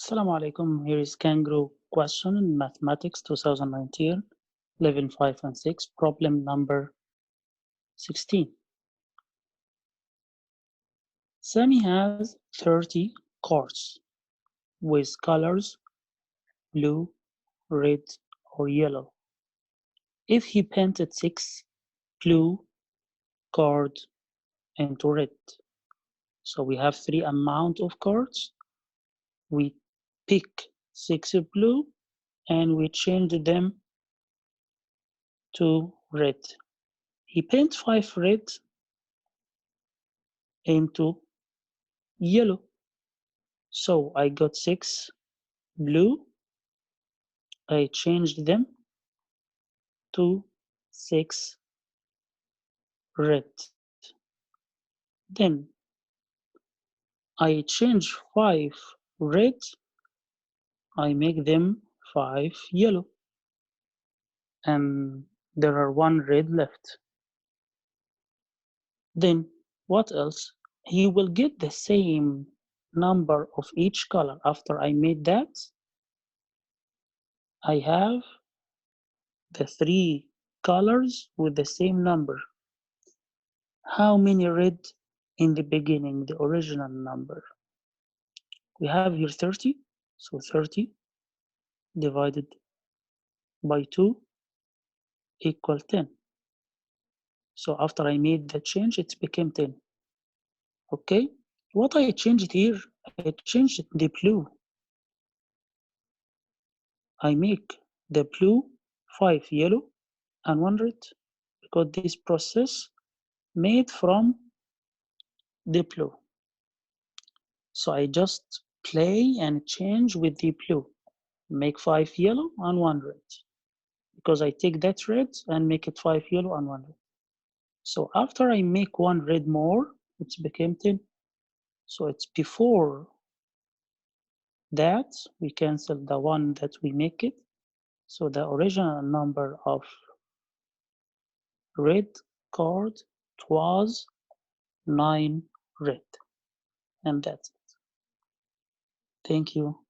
Assalamu alaikum. Here is Kangaroo question in Mathematics 2019, level 5 and 6, problem number 16. Sammy has 30 cards with colors blue, red, or yellow. If he painted 6 blue cards into red, so we have 3 amount of cards. We pick 6 blue and we change them to red. He paint 5 red into yellow. So I got 6 blue. I changed them to 6 red. Then I change 5 red. I make them 5 yellow. And there are 1 red left. Then what else? He will get the same number of each color. After I made that, I have the 3 colors with the same number. How many red in the beginning, the original number? We have here 30, so 30 divided by 2 equal 10. So after I made the change, it became 10. Okay, what I changed here, I changed the blue. I make the blue 5 yellow and 1 red because this process made from the blue. So I just play and change with the blue, make 5 yellow and 1 red. Because I take that red and make it 5 yellow and 1 red. So after I make 1 red more, it became 10. So it's before that, we cancel the 1 that we make it. So the original number of red card was 9 red. And that's it. Thank you.